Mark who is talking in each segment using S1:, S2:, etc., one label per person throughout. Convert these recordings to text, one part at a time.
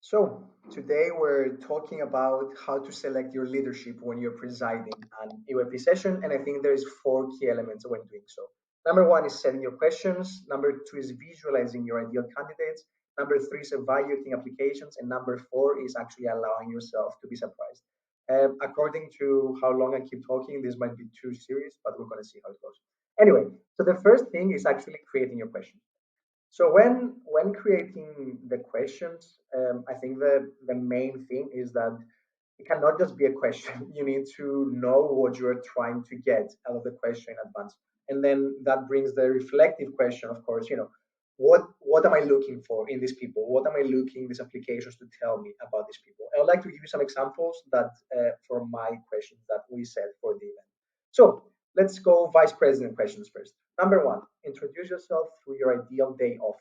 S1: So, today we're talking about how to select your leadership when you're presiding an EYP session, and I think there's four key elements when doing so. Number one is setting your questions. Number two is visualizing your ideal candidates. Number three is evaluating applications, and number four is actually allowing yourself to be surprised. According to how long I keep talking, this might be too serious, but we're going to see how it goes. Anyway, so the first thing is actually creating your question. So when creating the questions, I think the main thing is that it cannot just be a question. You need to know what you're trying to get out of the question in advance, and then that brings the reflective question. Of course, what am I looking for in these people? What am I looking these applications to tell me about these people? I would like to give you some examples that for my questions that we set for the event. So let's go vice president questions first. Number one, introduce yourself through your ideal day off.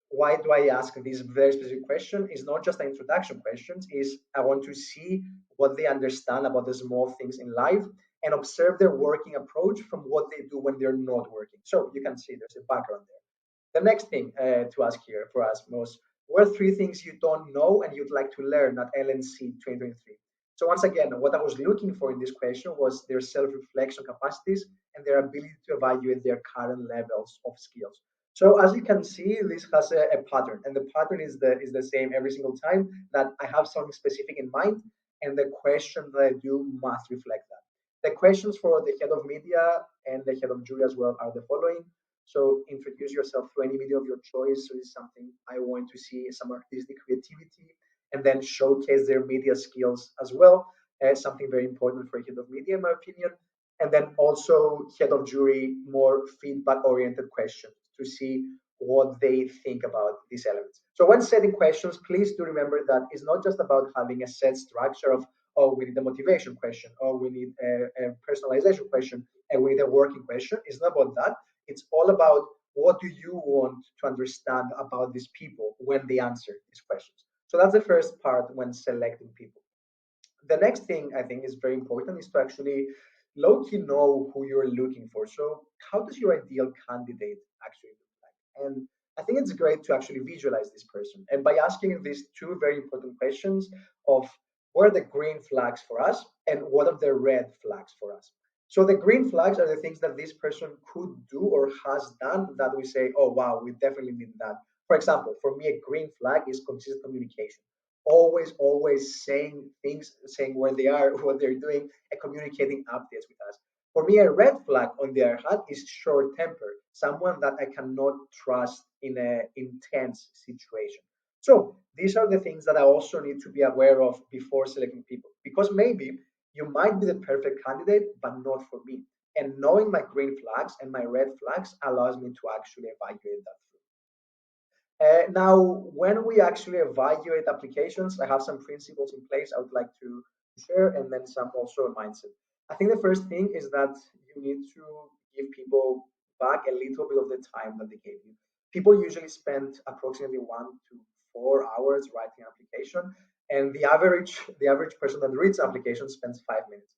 S1: Why do I ask this very specific question? It's not just an introduction questions, is I want to see what they understand about the small things in life and observe their working approach from what they do when they're not working. So you can see there's a background there. The next thing to ask here for us most, what are three things you don't know and you'd like to learn at LNC 2023? So once again, what I was looking for in this question was their self-reflection capacities and their ability to evaluate their current levels of skills. So as you can see, this has a pattern, and the pattern is the same every single time that I have something specific in mind, and the question that I do must reflect that. The questions for the head of media and the head of jury as well are the following. So introduce yourself through any video of your choice. So it's something I want to see some artistic creativity, and then showcase their media skills as well. Something very important for a head of media, in my opinion. And then also head of jury, more feedback oriented questions to see what they think about these elements. So when setting questions, please do remember that it's not just about having a set structure of, oh, we need a motivation question, or we need a personalization question, and we need a working question. It's not about that. It's all about what do you want to understand about these people when they answer these questions. So that's the first part when selecting people. The next thing I think is very important is to actually low key know who you're looking for. So, how does your ideal candidate actually look like? And I think it's great to actually visualize this person. And by asking these two very important questions of what are the green flags for us and what are the red flags for us. So the green flags are the things that this person could do or has done that we say, oh wow, we definitely need that. For example, for me, a green flag is consistent communication, always saying things, saying where they are, what they're doing, and communicating updates with us. For me, a red flag, on the other hand, is short temper, someone that I cannot trust in an intense situation. So these are the things that I also need to be aware of before selecting people, because maybe you might be the perfect candidate, but not for me. And knowing my green flags and my red flags allows me to actually evaluate that. Now, when we actually evaluate applications, I have some principles in place I would like to share, and then some also a mindset. I think the first thing is that you need to give people back a little bit of the time that they gave you. People usually spend approximately 1 to 4 hours writing an application, and the average person that reads an application spends 5 minutes.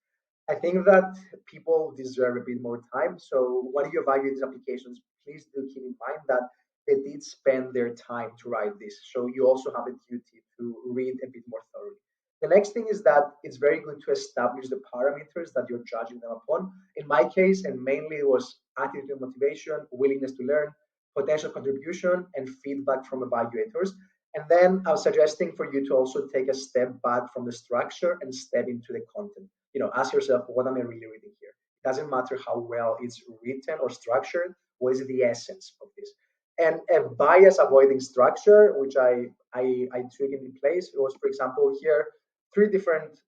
S1: I think that people deserve a bit more time. So when you evaluate these applications, please do keep in mind that they did spend their time to write this. So you also have a duty to read a bit more thoroughly. The next thing is that it's very good to establish the parameters that you're judging them upon. In my case, and mainly it was attitude and motivation, willingness to learn, potential contribution, and feedback from evaluators. And then I was suggesting for you to also take a step back from the structure and step into the content. Ask yourself, what am I really reading here? It doesn't matter how well it's written or structured. What is the essence of this? And a bias avoiding structure, which I took in place, it was, for example, here three different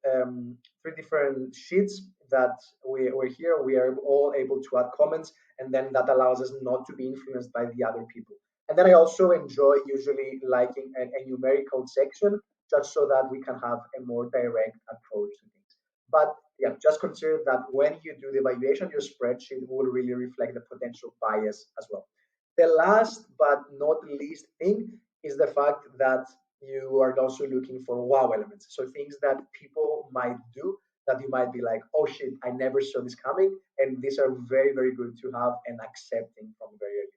S1: sheets that we're here. We are all able to add comments, and then that allows us not to be influenced by the other people. And then I also enjoy usually liking a numerical section just so that we can have a more direct approach to things. But yeah, just consider that when you do the evaluation, your spreadsheet will really reflect the potential bias as well. The last but not least thing is the fact that you are also looking for wow elements. So things that people might do that you might be like, oh shit, I never saw this coming. And these are very, very good to have and accepting from very early